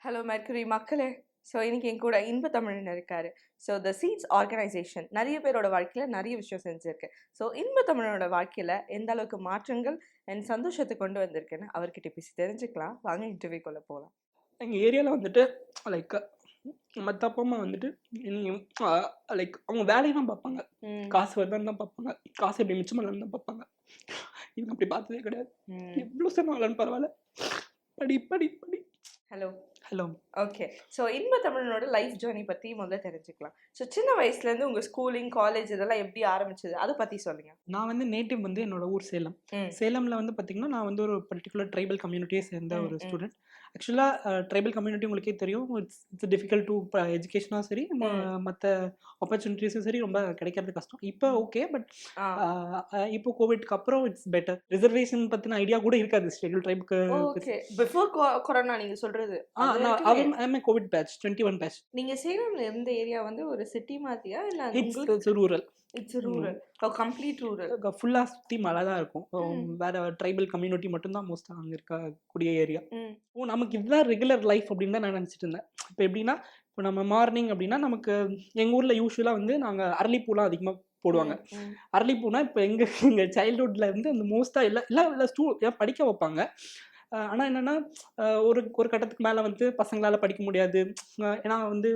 Hello mercury மக்களே. So இன்னைக்கு என் கூட இன்ப தமிழன் இருக்காரு. ஸோ த சீட்ஸ் ஆர்கனைசேஷன் நிறைய பேரோட வாழ்க்கையில் நிறைய விஷயம் செஞ்சுருக்கு. ஸோ இன்ப தமிழனோட வாழ்க்கையில் எந்த அளவுக்கு மாற்றங்கள் அண்ட் சந்தோஷத்தை கொண்டு வந்திருக்குன்னு அவர்கிட்ட பேசி தெரிஞ்சுக்கலாம். வாங்க இன்டர்வியூக்குள்ளே போகலாம். எங்கள் ஏரியாவில் வந்துட்டு லைக் மற்ற அப்பா அம்மா வந்துட்டு லைக் அவங்க வேலையை தான் பார்ப்பாங்க, காசு வருதான்னு தான் பார்ப்பாங்க, காசு எப்படி மிச்சம் பண்ணலான்னு தான் பார்ப்பாங்க. இவங்க அப்படி பார்த்ததே கிடையாது. எவ்வளோ சொன்னாலும் பரவாயில்ல, படி படி படி. Hello hello. ஓகே. ஸோ இன்ப தமிழனோட லைஃப் ஜேர்னி பற்றி முதல்ல தெரிஞ்சுக்கலாம். ஸோ சின்ன வயசுலேருந்து உங்கள் ஸ்கூலிங் காலேஜ் இதெல்லாம் எப்படி ஆரம்பிச்சது அதை பற்றி சொல்லுங்க. நான் வந்து நேட்டிவ் வந்து என்னோட ஊர் சேலம். சேலமில் வந்து பார்த்தீங்கன்னா நான் வந்து ஒரு பர்டிகுலர் ட்ரைபல் கம்யூனிட்டியை சேர்ந்த ஒரு ஸ்டூடெண்ட். ஆக்சுவலாக ட்ரைபல் கம்யூனிட்டி உங்களுக்கே தெரியும், இட்ஸ் டிஃபிகல்ட் டு எஜுகேஷனாக சரி மற்ற ஆப்பர்ச்சுனிட்டிஸும் சரி ரொம்ப கிடைக்கிறது கஷ்டம். இப்போ ஓகே, பட் இப்போ கோவிட்க்கு அப்புறம் இட்ஸ் பெட்டர். ரிசர்வேஷன் பற்றின ஐடியா கூட இருக்காது ஷெட்யூல் ட்ரைபுக்கு. ஓகே, பிஃபோர் கொரோனா நீங்கள் சொல்கிறது. Covid batch 21 batch. நீங்கள் சேலம்ல இருந்த ஏரியா வந்து ஒரு சிட்டி மாதிரியா இல்லை it's rural? It's rural, complete rural. ஃபுல்லாக சுற்றி மழை தான் இருக்கும். வேற ட்ரைபல் கம்யூனிட்டி மட்டும்தான் மோஸ்ட்டாக அங்கே இருக்கக்கூடிய ஏரியா. நமக்கு இதுதான் ரெகுலர் லைஃப் அப்படின்னு தான் நான் நினச்சிட்டு இருந்தேன். இப்போ எப்படின்னா, இப்போ நம்ம மார்னிங் அப்படின்னா நமக்கு எங்கள் ஊரில் யூஸ்வலாக வந்து நாங்கள் அரளிப்பூலாம் அதிகமாக போடுவாங்க. அரளிப்பூனா இப்போ எங்கள் சைல்ட்ஹுட்ல இருந்து அந்த மோஸ்ட்டாக எல்லாம் படிக்க வைப்பாங்க. ஆனால் என்னென்னா ஒரு கட்டத்துக்கு மேலே வந்து பசங்களால் படிக்க முடியாது. ஏன்னா வந்து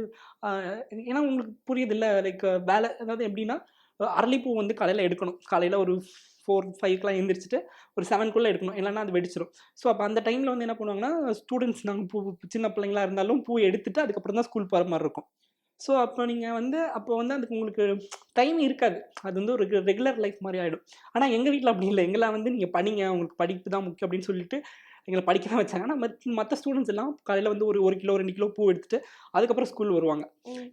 ஏன்னா உங்களுக்கு புரியுது இல்லை, லைக் வேலை, அதாவது எப்படின்னா அரளிப்பூ வந்து காலையில் எடுக்கணும். காலையில் ஒரு 4-5 எழுந்திரிச்சிட்டு ஒரு 7 எடுக்கணும், இல்லைன்னா அது வெடிச்சிடும். ஸோ அப்போ அந்த டைமில் வந்து என்ன பண்ணுவாங்கன்னா, ஸ்டூடெண்ட்ஸ் நாங்கள் சின்ன பிள்ளைங்களா இருந்தாலும் பூ எடுத்துட்டு அதுக்கப்புறம் தான் ஸ்கூல் போகிற மாதிரி இருக்கும். ஸோ அப்போ நீங்கள் வந்து அதுக்கு உங்களுக்கு டைம் இருக்காது. அது வந்து ஒரு ரெகுலர் லைஃப் மாதிரி ஆகிடும். ஆனால் எங்கள் வீட்டில் அப்படி இல்லை. எங்கெல்லாம் வந்து நீங்கள் படிங்க, உங்களுக்கு படிப்பு தான் முக்கியம் அப்படின்னு சொல்லிட்டு எங்களை படிக்க தான் வச்சாங்க. ஆனால் மற்ற ஸ்டூடெண்ட்ஸ் எல்லாம் காலையில் வந்து ஒரு 1 கிலோ 2 கிலோ பூ எடுத்துட்டு அதுக்கப்புறம் ஸ்கூல் வருவாங்க.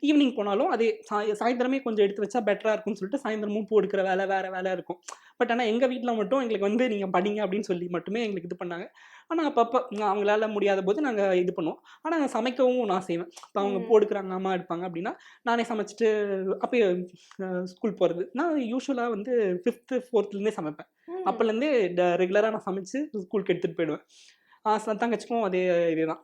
ஈவினிங் போனாலும் அதே சாயந்தரமே கொஞ்சம் எடுத்து வச்சா பெட்டராக இருக்கும்னு சொல்லிட்டு சாயந்தரமும் பூ எடுக்கிற வேலை வேறு வேலை இருக்கும். பட் ஆனால் எங்கள் வீட்டில் மட்டும் எங்களுக்கு வந்து நீங்கள் படிங்க அப்படின்னு சொல்லி மட்டுமே எங்களுக்கு இது பண்ணாங்க. ஆனால் அப்பப்போ அவங்களால முடியாத போது நாங்கள் இது பண்ணுவோம். ஆனால் சமைக்கவும் நான் செய்வேன். இப்போ அவங்க பூ எடுக்கிறாங்க, அம்மா எடுப்பாங்க அப்படின்னா நானே சமைச்சிட்டு அப்போ ஸ்கூல் போகிறது. நான் யூஸ்வலாக வந்து 5th 4thலேருந்தே சமைப்பேன். அப்போலேருந்தே ரெகுலராக நான் சமைச்சு ஸ்கூலுக்கு எடுத்துகிட்டு போயிடுவேன். தங்கச்சிக்கும் அதே இதுதான்.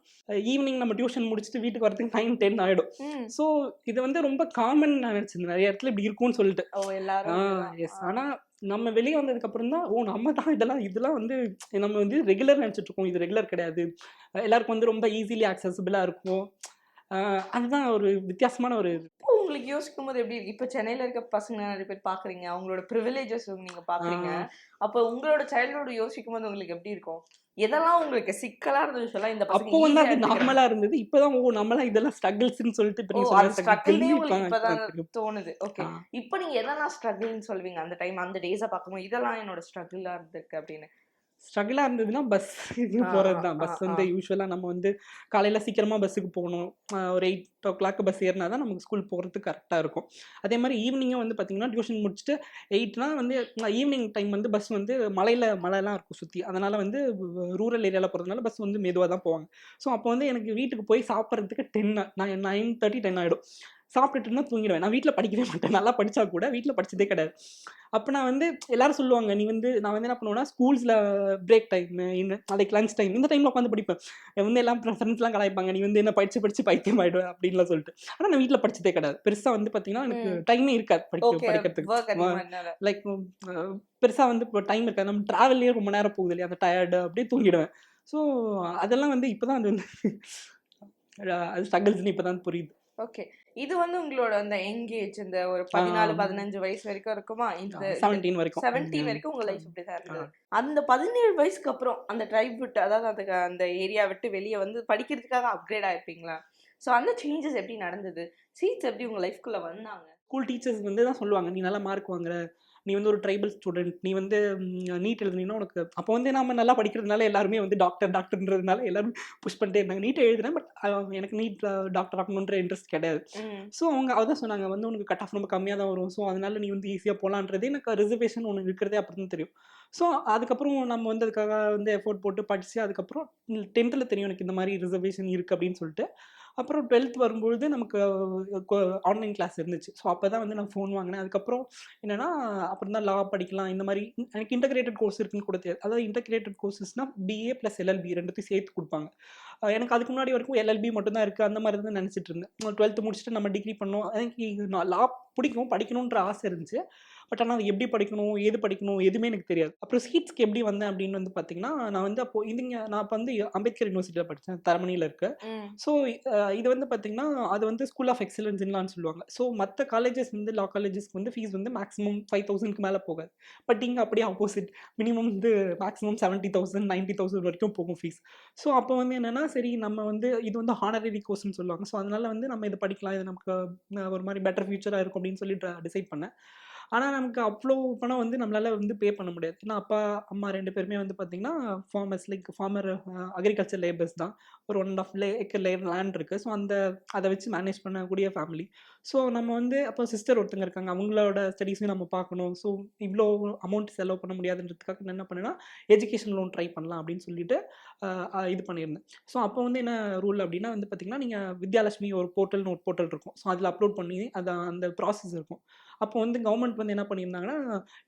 ஈவினிங் நம்ம டியூஷன் முடிச்சுட்டு வீட்டுக்கு வரதுக்கு 9-10 ஆகிடும். ஸோ இது வந்து ரொம்ப காமன் நான் நினச்சிருந்தேன், நிறைய இடத்துல இப்படி இருக்கும்னு சொல்லிட்டு. எஸ். ஆனால் நம்ம வெளியே வந்ததுக்கப்புறம் தான் நம்ம தான் இதெல்லாம் வந்து நம்ம வந்து ரெகுலர் நினச்சிட்டு இருக்கோம். இது ரெகுலர் கிடையாது. எல்லாருக்கும் வந்து ரொம்ப ஈஸிலி ஆக்சசபிளாக இருக்கும். அதுதான் ஒரு வித்தியாசமான ஒரு உங்களுக்கு யோசிக்கும் போது எப்படி இருக்கு? இப்போ சென்னையில் இருக்க பசங்க நிறைய பேர் பார்க்குறீங்க, அவங்களோட ப்ரிவிலேஜஸ் நீங்கள் பார்க்குறீங்க. அப்போ உங்களோட சைல்ட்ஹுட் யோசிக்கும் போது உங்களுக்கு எப்படி இருக்கும்? எதெல்லாம் உங்களுக்கு சிக்கலா இருந்தது சொல்லலாம்? இந்த அப்போ வந்து அது நார்மலா இருந்தது. இப்போதான் நம்மளா இதெல்லாம் ஸ்ட்ரகிள்ஸ்னு சொல்லிட்டு தோணுது. ஓகே, இப்போ நீங்க எதெல்லாம் ஸ்ட்ரகிள்னு சொல்வீங்க? அந்த டைம் அந்த டேஸை பார்க்கும்போது இதெல்லாம் என்னோட ஸ்ட்ரகிளா இருந்திருக்கு அப்படின்னு. ஸ்ட்ரகிளாக இருந்ததுன்னா பஸ் போகிறது தான். பஸ் வந்து யூஸ்வலாக நம்ம வந்து காலையில் சீக்கிரமாக பஸ்ஸுக்கு போகணும். ஒரு 8 o'clock பஸ் ஏறினா தான் நமக்கு ஸ்கூல் போகிறதுக்கு கரெக்டாக இருக்கும். அதே மாதிரி ஈவினிங்கும் வந்து பார்த்திங்கன்னா டியூஷன் முடிச்சுட்டு 8னா வந்து ஈவினிங் டைம் வந்து பஸ் வந்து மழைலாம் இருக்கும் சுற்றி. அதனால் வந்து ரூரல் ஏரியாவில் போகிறதுனால பஸ் வந்து மெதுவாக தான் போவாங்க. ஸோ அப்போ வந்து எனக்கு வீட்டுக்கு போய் சாப்பிட்றதுக்கு 9:30 10 ஆகிடும். சாப்பிட்டுட்டுனா தூங்கிடுவேன். நான் வீட்டில் படிக்கவே மாட்டேன். நல்லா படித்தா கூட வீட்டில் படித்ததே கிடையாது. அப்போ நான் வந்து எல்லாரும் சொல்லுவாங்க, நான் வந்து என்ன பண்ணுவேன்னா, ஸ்கூல்ஸில் break time like lunch time இந்த டைமில் உட்காந்து படிப்பேன். வந்து எல்லாம் ஃப்ரெண்ட்ஸ்லாம் கலாய்ப்பாங்க, நீ வந்து என்ன படித்து பைத்தியம் ஆகிடுவேன் அப்படின்லாம் சொல்லிட்டு. ஆனால் நான் வீட்டில் படித்ததே கிடையாது. பெருசாக வந்து பார்த்தீங்கன்னா எனக்கு டைமே இருக்காது படிக்கிறதுக்கு. லைக் பெருசாக வந்து இப்போ டைம் இருக்காது. நம்ம ட்ராவல்லையே ரொம்ப நேரம் போகுது இல்லையா, அந்த டயர்டு அப்படியே தூங்கிடுவேன். ஸோ அதெல்லாம் வந்து இப்போ தான் அது வந்து அது ஸ்ட்ரகிள்ஸ்னு இப்போ தான் புரியுது. ஓகே, இது வந்து உங்களோட அந்த எங்கேஜ் இந்த ஒரு 14-15 வயசு வரைக்கும் இருக்குமா? இந்த 17 வரைக்கும் உங்க லைஃப் இப்படிதான் இருந்தது. அந்த 17 வயசுக்கு அப்புறம் அந்த ட்ரைப் விட்டு, அதாவது அந்த ஏரியா விட்டு வெளியே வந்து படிக்கிறதுக்காக அப்கிரேட் ஆயிருப்பீங்களா? ஸோ அந்த சேஞ்சஸ் எப்படி நடந்தது? சீட்ஸ் எப்படி உங்க லைஃப்குள்ள வந்தாங்க? ஸ்கூல் டீச்சர்ஸ் வந்து தான் சொல்லுவாங்க, நீ நல்லா மார்க் வாங்குற, நீ வந்து ஒரு ட்ரைபல் ஸ்டூடெண்ட், நீ வந்து நீட் எழுதுனீங்கன்னா உனக்கு. அப்போ வந்து நம்ம நல்லா படிக்கிறதுனால எல்லாருமே வந்து டாக்டர்ன்றதுனால எல்லாரும் புஷ் பண்ணிட்டே இருந்தாங்க. நீட் எழுதுனேன், பட் எனக்கு நீட் டாக்டர் ஆகணுன்ற இன்ட்ரெஸ்ட் கிடையாது. ஸோ அவங்க அதான் சொன்னாங்க, வந்து உனக்கு கட் ஆஃப் ரொம்ப கம்மியாக தான் வரும், ஸோ அதனால நீ வந்து ஈஸியாக போகலான்றது. எனக்கு ரிசர்வேஷன் ஒன்று இருக்கிறதே அப்படின்னு தெரியும். ஸோ அதுக்கப்புறம் நம்ம வந்து அதுக்காக வந்து எஃபோர்ட் போட்டு படித்து அதுக்கப்புறம் 10th தெரியும் எனக்கு இந்த மாதிரி ரிசர்வேஷன் இருக்குது அப்படின்னு சொல்லிட்டு அப்புறம் 12th வரும்பொழுது நமக்கு ஆன்லைன் கிளாஸ் இருந்துச்சு. ஸோ அப்போ தான் வந்து நான் ஃபோன் வாங்கினேன். அதுக்கப்புறம் என்னன்னா, அப்புறம் தான் லா படிக்கலாம். இந்த மாதிரி எனக்கு இன்டகிரேட்டட் கோர்ஸ் இருக்குன்னு கூட தெரியாது. அதாவது இன்டகிரேட்டட் கோர்சஸ்னா பிஏ ப்ளஸ் எல்எல்பி ரெண்டுத்தையும் சேர்த்து கொடுப்பாங்க. எனக்கு அதுக்கு முன்னாடி வரைக்கும் எல்எல்பி மட்டும் தான் இருக்குது, அந்த மாதிரி தான் நினச்சிட்டு இருந்தேன். 12th முடிச்சுட்டு நம்ம டிகிரி பண்ணோம். எனக்கு நான் லா பிடிக்கும், படிக்கணுன்ற ஆசை இருந்துச்சு. பட் ஆனால் அது எப்படி படிக்கணும், ஏது படிக்கணும் எதுவுமே எனக்கு தெரியாது. அப்புறம் சீட்ஸ்க்கு எப்படி வந்தேன் அப்படின்னு வந்து பார்த்தீங்கன்னா, நான் வந்து அப்போ நான் இப்போ வந்து அம்பேத்கர் யூனிவர்சிட்டியில் படித்தேன், தரமணியில் இருக்கு. ஸோ இது வந்து பார்த்தீங்கன்னா, அது வந்து ஸ்கூல் ஆஃப் எக்ஸலன்ஸ்லான்னு சொல்லுவாங்க. ஸோ மற்ற காலேஜஸ் வந்து லா காலேஜஸ்க்கு வந்து ஃபீஸ் வந்து மேக்ஸிமம் 5,000க்கு மேலே போகாது. பட் இங்கே அப்படியே ஆப்போசிட், மினிமம் வந்து மேக்ஸிமம் 70,000 90,000 வரைக்கும் போகும் ஃபீஸ். ஸோ அப்போ வந்து என்னென்னா, சரி நம்ம வந்து இது வந்து ஹானரரி கோர்ஸ்னு சொல்லுவாங்க. ஸோ அதனால வந்து நம்ம இதை படிக்கலாம், இது நமக்கு ஒரு மாதிரி பெட்டர் ஃபியூச்சராக இருக்கும் அப்படின்னு சொல்லி டிசைட் பண்ணேன். ஆனால் நமக்கு அவ்வளோ பணம் வந்து நம்மளால வந்து பே பண்ண முடியாது. ஏன்னா அப்பா அம்மா 2 பேருமே வந்து பார்த்தீங்கன்னா ஃபார்மர் அக்ரிகல்ச்சர் லேபர்ஸ் தான். ஒரு 1.5 ஏக்கர் லேண்ட் இருக்குது. ஸோ அதை வச்சு மேனேஜ் பண்ணக்கூடிய ஃபேமிலி. ஸோ நம்ம வந்து அப்போ சிஸ்டர் ஒருத்தங்க இருக்காங்க, அவங்களோட ஸ்டடீஸையும் நம்ம பார்க்கணும். ஸோ இவ்வளோ அமௌண்ட் செலவு பண்ண முடியாதுன்றதுக்காக நான் என்ன பண்ணேன்னா, எஜுகேஷன் லோன் ட்ரை பண்ணலாம் அப்படின்னு சொல்லிட்டு இது பண்ணியிருந்தேன். ஸோ அப்போ வந்து என்ன ரூல் அப்படின்னா வந்து பார்த்தீங்கன்னா, நீங்கள் வித்யாலட்சுமி ஒரு போர்ட்டல் இருக்கும். ஸோ அதில் அப்லோட் பண்ணி அந்த ப்ராசஸ் இருக்கும். அப்போ வந்து கவர்மெண்ட் வந்து என்ன பண்ணியிருந்தாங்கன்னா,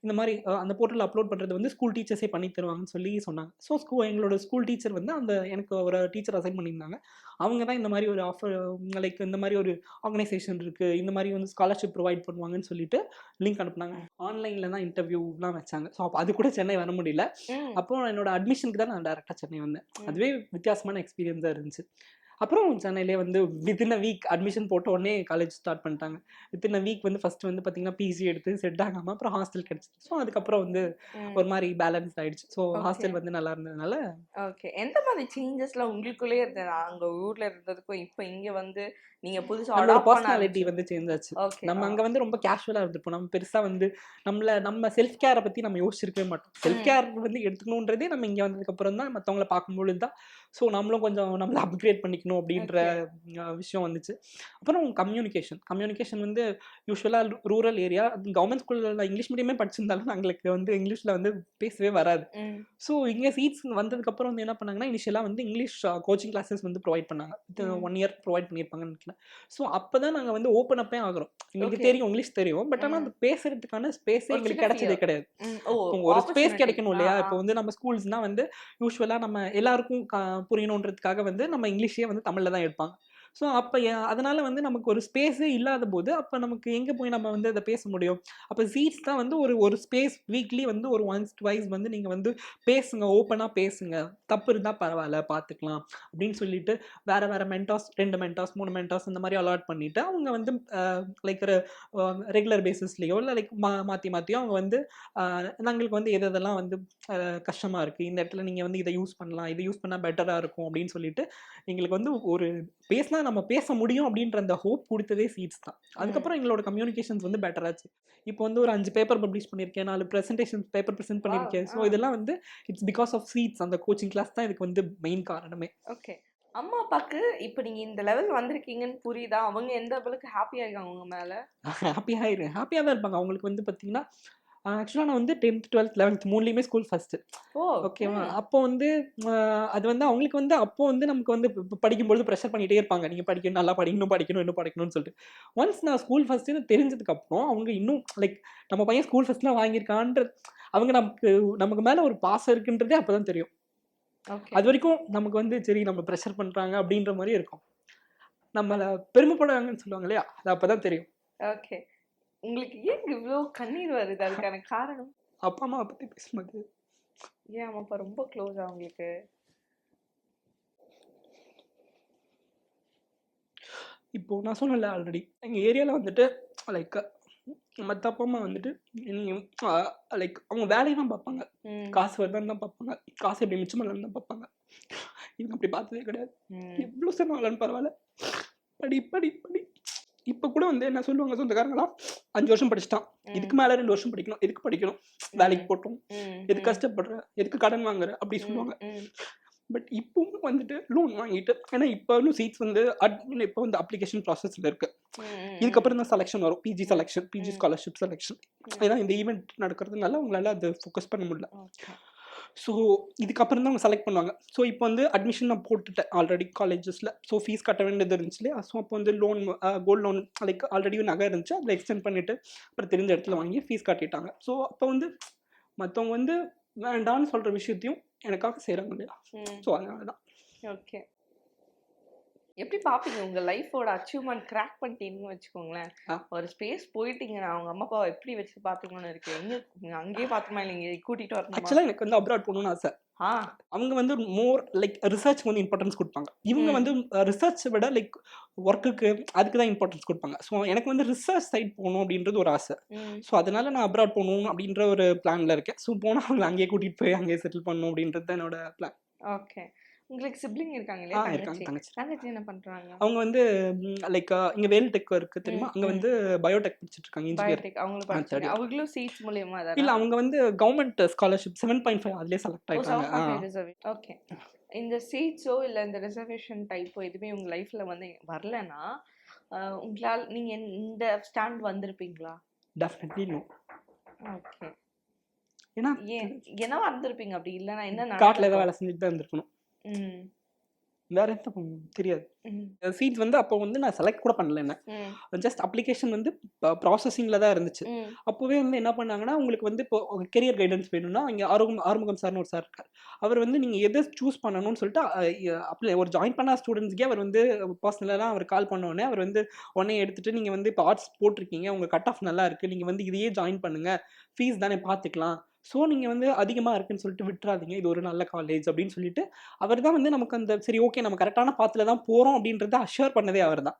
இந்த மாதிரி அந்த போர்ட்டல் அப்லோட் பண்ணுறது வந்து ஸ்கூல் டீச்சர்ஸே பண்ணி தருவாங்கன்னு சொல்லி சொன்னாங்க. ஸோ எங்களோட ஸ்கூல் டீச்சர் வந்து எனக்கு ஒரு டீச்சர் அசைன் பண்ணியிருந்தாங்க. அவங்க தான் இந்த மாதிரி ஒரு ஆஃபர், லைக் இந்த மாதிரி ஒரு ஆர்கனைசேஷன் இருக்குது, இந்த மாதிரி வந்து ஸ்காலர்ஷிப் ப்ரொவைட் பண்ணுவாங்கன்னு சொல்லிட்டு லிங்க் அனுப்புனாங்க. ஆன்லைனில் தான் இன்டர்வியூலாம் வச்சாங்க. ஸோ அப்போ அது கூட சென்னை வர முடியல. அப்போ என்னோட அட்மிஷனுக்கு தான் நான் டேரெக்டாக சென்னை வந்தேன். அதுவே வித்தியாசமான எக்ஸ்பீரியன்ஸாக இருந்துச்சு. அப்புறம் சென்னையிலே வந்து வித்தின் அ வீக் அட்மிஷன் போட்ட உடனே காலேஜ் ஸ்டார்ட் பண்ணிட்டாங்க. வித்தின் அ வீக் வந்து ஃபர்ஸ்ட் வந்து பார்த்தீங்கன்னா பிஜி எடுத்து செட் ஆகாமல் அப்புறம் ஹாஸ்டல் கிடச்சிச்சு. ஸோ அதுக்கப்புறம் வந்து ஒரு மாதிரி பேலன்ஸ் ஆயிடுச்சு. ஸோ ஹாஸ்டல் வந்து நல்லா இருந்ததுனால. ஓகே, எந்த மாதிரி சேஞ்சஸ்லாம் உங்களுக்குள்ளேயே இருந்தது? அங்கே ஊரில் இருந்ததுக்கும் இப்போ இங்கே வந்து நீங்கள் புதுசாக நம்மளோட பர்சனாலிட்டி வந்து சேஞ்ச் ஆச்சு. ஓகே, நம்ம அங்கே வந்து ரொம்ப கேஷுவலாக இருந்திருப்போம். நம்ம பெருசாக வந்து நம்ம செல்ஃப் கேரை பற்றி நம்ம யோசிச்சிருக்கவே மாட்டோம். செல்ஃப் கேர் வந்து எடுத்துக்கணுன்றதே நம்ம இங்கே வந்ததுக்கப்புறம் தான், மற்றவங்களை பார்க்கும்பொழுது தான். ஸோ நம்மளும் கொஞ்சம் நம்மளை அப்கிரேட் பண்ணிக்கணும் அப்படின்ற விஷயம் வந்துச்சு. அப்புறம் கம்யூனிகேஷன் வந்து யூஸ்வலாக ரூரல் ஏரியா, கவர்மெண்ட் ஸ்கூலில் இங்கிலீஷ் மீடியமே படிச்சிருந்தாலும் எங்களுக்கு வந்து இங்கிலீஷில் வந்து பேசவே வராது. ஸோ இங்கே சீட்ஸ் வந்ததுக்கப்புறம் வந்து என்ன பண்ணாங்கன்னா, இனிஷியலாக வந்து இங்கிலீஷ் கோச்சிங் கிளாஸஸ் வந்து ப்ரொவைட் பண்ணாங்க. 1 இயர் ப்ரொவைட் பண்ணியிருப்பாங்கன்னு நினைக்கிறேன். ஸோ அப்போ தான் நாங்கள் வந்து ஓப்பன் அப்பே ஆகிறோம். எங்களுக்கு தெரியும், இங்கிலீஷ் தெரியும். பட் ஆனால் அந்த பேசுறதுக்கான ஸ்பேஸே எங்களுக்கு கிடைச்சதே கிடையாது. ஒரு ஸ்பேஸ் கிடைக்கணும் இல்லையா? இப்போ வந்து நம்ம ஸ்கூல்ஸ்னா வந்து யூஸ்வலாக நம்ம எல்லாருக்கும் புரியணுன்றதுக்காக வந்து நம்ம இங்கிலீஷே வந்து தமிழில் தான் எடுப்பாங்க. ஸோ அப்போ அதனால் வந்து நமக்கு ஒரு ஸ்பேஸே இல்லாத போது அப்போ நமக்கு எங்கே போய் நம்ம வந்து அதை பேச முடியும்? அப்போ சீட்ஸ் தான் வந்து ஒரு ஸ்பேஸ், வீக்லி வந்து ஒரு ஒன்ஸ் ட்வைஸ் வந்து நீங்கள் வந்து பேசுங்க, ஓப்பனாக பேசுங்க, தப்பு இருந்தால் பரவாயில்ல பார்த்துக்கலாம் அப்படின்னு சொல்லிட்டு வேறு மென்டார்ஸ் 2 மென்டார்ஸ் 3 மென்டார்ஸ் இந்த மாதிரி அலாட் பண்ணிவிட்டு அவங்க வந்து லைக் ஒரு ரெகுலர் பேசிஸ்லேயோ இல்லை லைக் மாற்றியோ அவங்க வந்து எங்களுக்கு வந்து எதெல்லாம் வந்து கஷ்டமாக இருக்குது, இந்த இடத்துல நீங்கள் வந்து இதை யூஸ் பண்ணலாம், இதை யூஸ் பண்ணால் பெட்டராக இருக்கும் அப்படின்னு சொல்லிட்டு எங்களுக்கு வந்து ஒரு பேசினா நம்ம பேச முடியும் அப்படின்ற அந்த ஹோப் கொடுத்ததே சீட்ஸ் தான். அதுக்கப்புறம் எங்களோட கம்யூனிகேஷன்ஸ் வந்து பெட்டர் ஆச்சு. இப்போ வந்து ஒரு 5 பேப்பர் பப்ளிஷ் பண்ணியிருக்கேன், 4 பேப்பர் ப்ரெசென்ட் பண்ணியிருக்கேன். ஸோ இதெல்லாம் வந்து இட்ஸ் பிகாஸ் ஆஃப் சீட்ஸ். அந்த கோச்சிங் கிளாஸ் தான் இதுக்கு வந்து மெயின் காரணமே. ஓகே, அம்மா அப்பாவுக்கு இப்போ நீங்கள் இந்த லெவல் வந்திருக்கீங்கன்னு புரியுதா? அவங்க எந்த அளவுக்கு ஹாப்பியாக இருக்காங்க உங்க மேலே? ஹாப்பியாக தான் இருப்பாங்க. அவங்களுக்கு வந்து பார்த்தீங்கன்னா, ஆக்சுவலாக நான் வந்து 10th 12th 11th 3லேயுமே school first. ஓகேவா? அப்போ வந்து அது வந்து அவங்களுக்கு வந்து அப்போ வந்து நமக்கு வந்து படிக்கும்பொழுது ப்ரெஷர் பண்ணிகிட்டே இருப்பாங்க. நீங்கள் படிக்கணும், நல்லா படிக்கணும் இன்னும் படிக்கணும்னு சொல்லிட்டு. ஒன்ஸ் நான் ஸ்கூல் ஃபஸ்ட்டுன்னு தெரிஞ்சதுக்கப்புறம் அவங்க இன்னும் லைக் நம்ம பையன் ஸ்கூல் ஃபஸ்ட்லாம் வாங்கியிருக்கான்ற அவங்க நமக்கு மேலே ஒரு பாசம் இருக்குன்றதே அப்போ தான் தெரியும். அது வரைக்கும் நமக்கு வந்து சரி நம்ம ப்ரெஷர் பண்ணுறாங்க அப்படின்ற மாதிரி இருக்கும். நம்மளை பெருமைப்படுவாங்கன்னு சொல்லுவாங்க இல்லையா? அது அப்போ தான் தெரியும். ஓகே, உங்களுக்கு ஏன் இவ்வளோ கண்ணீர் வருது? அதுக்கான காரணம்? அப்பா அம்மாவை பற்றி பேசும்போது. ஏன் அம்மா அப்பா ரொம்ப க்ளோஸா உங்களுக்கு? இப்போ நான் சொன்னல ஆல்ரெடி, எங்கள் ஏரியாவில் வந்துட்டு லைக் மற்ற அப்பா அம்மா வந்துட்டு லைக் அவங்க வேலையை தான் பார்ப்பாங்க, காசு வருதான்னு தான் பார்ப்பாங்க, காசு எப்படி மிச்சம் பண்ணலான்னு தான் பார்ப்பாங்க. இவங்க அப்படி பார்த்ததே கிடையாது. எவ்வளோ சொன்னாலும் பரவாயில்ல, படி படி படி. இப்போ கூட வந்து என்ன சொல்லுவாங்க சொந்தக்காரங்களா, 5 வருஷம் படிச்சுட்டான், இதுக்கு மேலே 2 வருஷம் படிக்கணும், எதுக்கு படிக்கணும், வேலைக்கு போட்டோம், எதுக்கு கஷ்டப்படுற, எதுக்கு கடன் வாங்குற அப்படி சொல்லுவாங்க. பட் இப்பவும் வந்துட்டு லோன் வாங்கிட்டு, ஏன்னா இப்போ இன்னும் சீட்ஸ் வந்து இப்போ வந்து அப்ளிகேஷன் ப்ராசஸில் இருக்குது. இதுக்கப்புறம் தான் செலெக்ஷன் வரும், பிஜி ஸ்காலர்ஷிப் செலெக்ஷன். ஏன்னா இந்த ஈவெண்ட் நடக்கிறதுனால உங்களால் அதை ஃபோக்கஸ் பண்ண முடியல. ஸோ இதுக்கப்புறம் தான் அவங்க செலக்ட் பண்ணுவாங்க. ஸோ இப்போ வந்து அட்மிஷன் நான் போட்டுட்டேன் ஆல்ரெடி காலேஜஸில். ஸோ ஃபீஸ் கட்ட வேண்டியது இருந்துச்சு இல்லையா? ஸோ அப்போ வந்து loan gold loan like already நகை இருந்துச்சு, அதில் எக்ஸ்டெண்ட் பண்ணிவிட்டு அப்புறம் தெரிஞ்ச இடத்துல வாங்கி ஃபீஸ் கட்டிட்டாங்க. ஸோ அப்போ வந்து மற்றவங்க வந்து வேண்டான்னு சொல்கிற விஷயத்தையும் எனக்காக செய்கிறாங்க இல்லையா? ஸோ அதனால தான். ஓகே. எப்படி பார்ப்பீங்க உங்க லைஃபோட அச்சீவ்மெண்ட் கிராக் பண்ணிட்டீங்கன்னு வச்சுக்கோங்களேன், ஒரு ஸ்பேஸ் போயிட்டீங்கன்னா அவங்க அம்மா அப்பாவை எப்படி வச்சு பார்த்துக்கணும்னு இருக்கு? எங்க அங்கேயே பார்த்துமா இல்லை இங்கே கூட்டிகிட்டு வரணுமா? ஆக்சுவலாக எனக்கு வந்து அப்ராட் போகணும்னு ஆசை. அவங்க வந்து மோர் லைக் ரிசர்ச் வந்து இம்பார்ட்டன்ஸ் கொடுப்பாங்க. இவங்க வந்து ரிசர்ச்சை விட லைக் ஒர்க்குக்கு அதுக்கு தான் இம்பார்ட்டன்ஸ் கொடுப்பாங்க. ஸோ எனக்கு வந்து ரிசர்ச் சைட் போகணும் அப்படின்றது ஒரு ஆசை. ஸோ அதனால நான் அப்ராட் போகணும் அப்படின்ற ஒரு பிளான்ல இருக்கேன். ஸோ போனால் அவங்களை அங்கேயே கூட்டிகிட்டு போய் அங்கேயே செட்டில் பண்ணணும் அப்படின்றது தான் என்னோட பிளான். ஓகே. உங்களுக்கு சிப்ளிங் இருக்காங்க இல்லையா? தங்கச்சி. தங்கச்சி என்ன பண்றாங்க? அவங்க வந்து லைக் இங்க வேல் டெக் இருக்கு தெரியுமா? அங்க வந்து பயோடெக் படிச்சிட்டு இருக்காங்க, இன்ஜினியர். அவங்களும் படிச்சாங்க. அவங்களும் சீட்ஸ் மூலமா தான். இல்ல அவங்க வந்து கவர்மெண்ட் ஸ்காலர்ஷிப் 7.5 அதுலயே செலக்ட் ஆயிட்டாங்க. ஓகே. இந்த சீட்ஸோ இல்ல இந்த ரிசர்வேஷன் டைப்போ எதுவுமே உங்க லைஃப்ல வந்து வரலனா உங்களால நீங்க இந்த ஸ்டாண்ட் வந்திருப்பீங்களா? Definitely no. ஓகே. ஏன்னா வந்திருப்பீங்க. அப்படி இல்லனா என்ன காட்ல ஏதாவது வேலை செஞ்சுட்டு தான் இருந்திருக்கணும். வேற எந்த தெரியாது. சீட்ஸ் வந்து அப்போ வந்து நான் செலக்ட் கூட பண்ணல. என்ன ஜஸ்ட் அப்ளிகேஷன் வந்து ப்ராசஸிங்ல தான் இருந்துச்சு. அப்போவே வந்து என்ன பண்ணாங்கன்னா, உங்களுக்கு வந்து இப்போ கெரியர் கைடன்ஸ் வேணும்னா இங்கே ஆறுமுகம் சார்னு ஒரு சார் இருக்கார். அவர் வந்து நீங்கள் எதை சூஸ் பண்ணணும்னு சொல்லிட்டு ஒரு ஜாயின் பண்ண ஸ்டூடெண்ட்ஸ்க்கே அவர் வந்து பர்சனலாக அவர் கால் பண்ணோடனே அவர் வந்து உடனே எடுத்துட்டு நீங்கள் வந்து இப்போ ஆர்ட்ஸ் போட்டிருக்கீங்க, உங்கள் கட் ஆஃப் நல்லா இருக்குது, நீங்கள் வந்து இதையே ஜாயின் பண்ணுங்க, ஃபீஸ் தானே பார்த்துக்கலாம், ஸோ நீங்கள் வந்து அதிகமாக இருக்குன்னு சொல்லிட்டு விட்டுறாதீங்க, இது ஒரு நல்ல காலேஜ் அப்படின்னு சொல்லிட்டு அவர் தான் வந்து நமக்கு அந்த சரி ஓகே நம்ம கரெக்டான பாத்தில் தான் போகிறோம் அப்படின்றத அஷ்யூர் பண்ணதே அவர் தான்.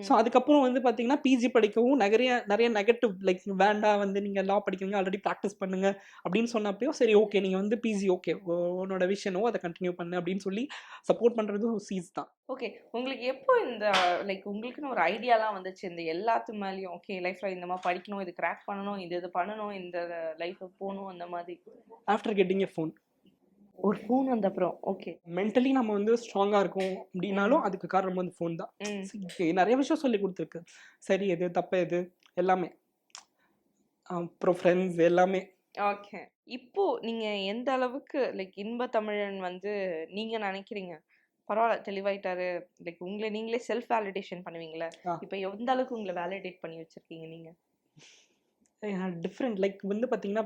ஸோ அதுக்கப்புறம் வந்து பார்த்தீங்கன்னா பிஜி படிக்கவும் நிறைய நெகட்டிவ் லைக் வேண்டாம் வந்து நீங்கள் லா படிக்கிறீங்க ஆல்ரெடி ப்ராக்டிஸ் பண்ணுங்க அப்படின்னு சொன்னப்போ சரி ஓகே நீங்கள் வந்து பிஜி ஓகே உன்னோட விஷயனோ அதை கண்டினியூ பண்ணு அப்படின்னு சொல்லி சப்போர்ட் பண்ணுறதும் சீஸ் தான். ஓகே. உங்களுக்கு எப்போ இந்த லைக் உங்களுக்குன்னு ஒரு ஐடியாலாம் வந்துச்சு இந்த எல்லாத்து மேலேயும் ஓகே லைஃப்பில் இந்த மாதிரி படிக்கணும், இது கிராக் பண்ணணும், இது பண்ணணும், இந்த லைஃப்பை போகணும் அந்த மாதிரி? After getting a phone. ஒரு ஃபோன் வந்த அப்புறம் ஓகே. மென்டலி நம்ம வந்து ஸ்ட்ராங்காக இருக்கும் அப்படின்னாலும் அதுக்கு காரணம் வந்து ஃபோன் தான். நிறைய விஷயம் சொல்லி கொடுத்துருக்கு, சரி எது தப்பு எது எல்லாமே, அப்புறம் ஃப்ரெண்ட்ஸ் எல்லாமே. ஓகே. இப்போ நீங்கள் எந்த அளவுக்கு லைக் இன்ப தமிழன் வந்து நீங்கள் நினைக்கிறீங்க பரவாயில்ல தெளிவாயிட்டாரு, லைக் உங்களை நீங்களே செல்ஃப் வேலிடேஷன் பண்ணுவீங்களா? இப்போ எந்த அளவுக்கு உங்களை வேலிடேட் பண்ணி வச்சிருக்கீங்க நீங்கள்? டிஃப்ரெண்ட் லைக் வந்து பார்த்தீங்கன்னா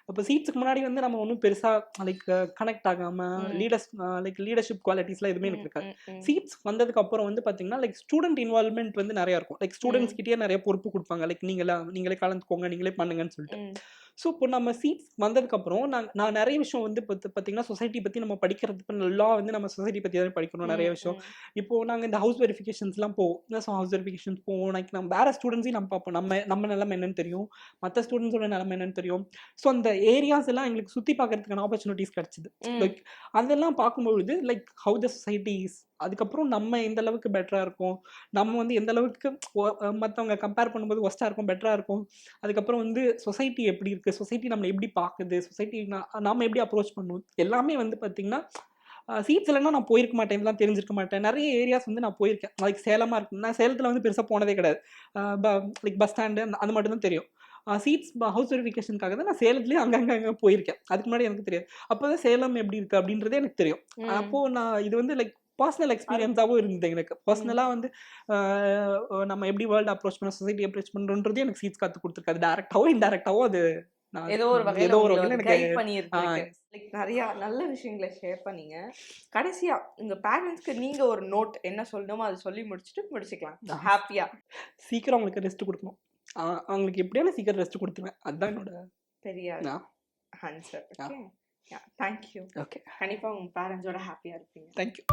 இப்போ சீட்ஸுக்கு முன்னாடி வந்து நம்ம ஒன்றும் பெருசாக லைக் கனெக்ட் ஆகாமல் லீடர்ஷிப் குவாலிட்டிஸ்லாம் எதுவுமே எனக்கு இருக்காது. சீட்ஸ் வந்ததுக்கு அப்புறம் வந்து பார்த்தீங்கன்னா லைக் ஸ்டூடெண்ட் இன்வால்வ்மெண்ட் வந்து நிறையா இருக்கும். லைக் ஸ்டூடெண்ட்ஸ் கிட்டே நிறைய பொறுப்பு கொடுப்பாங்க, லைக் நீங்களே கலந்துக்கோங்க, நீங்களே பண்ணுங்கன்னு சொல்லிட்டு. ஸோ இப்போ நம்ம சீட்ஸ் வந்ததுக்கப்புறம் நான் நிறைய விஷயம் வந்து பார்த்தீங்கன்னா சொசைட்டி பற்றி நம்ம படிக்கிறது இப்போ லா வந்து நம்ம சொசைட்டி பற்றி தான் படிக்கணும் நிறைய விஷயம். இப்போது நாங்கள் இந்த ஹவுஸ் வெரிஃபிகேஷன்ஸ்லாம் போவோம். ஸோ ஹவுஸ் வெரிஃபிகேஷன்ஸ் போவோம், லைக் நம்ம வேறு ஸ்டூடெண்ட்ஸையும் நம்ம பார்ப்போம், நம்ம நிலைமை என்னன்னு தெரியும், மற்ற ஸ்டூடெண்ட்ஸோட நிலைமை என்னன்னு தெரியும். ஸோ அந்த ஏரியாஸ் எல்லாம் எங்களுக்கு சுற்றி பார்க்கறதுக்கான ஆப்பர்ச்சுனிட்டிஸ் கிடச்சிது. லைக் அதெல்லாம் பார்க்கும்பொழுது லைக் ஹவு த சொசைட்டிஸ், அதுக்கப்புறம் நம்ம எந்த அளவுக்கு பெட்டராக இருக்கும், நம்ம வந்து எந்த அளவுக்கு மற்றவங்க கம்பேர் பண்ணும்போது ஒஸ்ட்டாக இருக்கும் பெட்டராக இருக்கும், அதுக்கப்புறம் வந்து சொசைட்டி எப்படி இருக்குது, சொசைட்டி நம்மளை எப்படி பார்க்குது, சொசைட்டி நாம் எப்படி அப்ரோச் பண்ணுவோம், எல்லாமே வந்து பார்த்திங்கன்னா சீட்ஸ் இல்லைன்னா நான் போயிருக்க மாட்டேன், இதெல்லாம் தெரிஞ்சிருக்க மாட்டேன். நிறைய ஏரியாஸ் வந்து நான் போயிருக்கேன், லைக் சேலமாக இருக்கு, நான் சேலத்தில் வந்து பெருசாக போனதே கிடையாது. லைக் பஸ் ஸ்டாண்டு அது மட்டும் தான் தெரியும். சீட்ஸ் ஹவுஸ் வெரிஃபிகேஷனுக்காக தான் நான் சேலத்துலேயே அங்கே போயிருக்கேன். அதுக்கு முன்னாடி எனக்கு தெரியாது. அப்போ தான் சேலம் எப்படி இருக்குது அப்படின்றதே எனக்கு தெரியும். அப்போது நான் இது வந்து லைக் பர்சனல் எக்ஸ்பீரியன்ஸாகவும் இருந்தது எனக்கு. பர்சனலாக வந்து நம்ம எப்படி வேர்ல்டு அப்ரோச் பண்ண, சொசைட்டி அப்ரோச் பண்ணுறோன்றதே எனக்கு சீட்ஸ் கற்றுக் கொடுத்துருக்காது. டேரெக்டாவோ இன்டெரக்டாவோ அது ஏதோ ஒரு வகையில் கைட் பண்ணியிருக்கு. லைக் நிறையா நல்ல விஷயங்களை ஷேர் பண்ணீங்க. கடைசியா உங்க பேரண்ட்ஸ்க்கு நீங்க ஒரு நோட் என்ன சொல்லணுமோ அதை சொல்லி முடிச்சுக்கலாம் ஹாப்பியா. சீக்கிரம் அவங்களுக்கு ரெஸ்ட் கொடுக்கணும், அவங்களுக்கு எப்படியான சீக்கிரம் ரெஸ்ட் கொடுத்துருவேன், அதுதான் என்னோட பெரிய ஆன்சர். Okay, thank you. ஓகே, கண்டிப்பாக உங்கள் பேரண்ட்ஸோட ஹாப்பியாக இருப்பீங்க. தேங்க்யூ.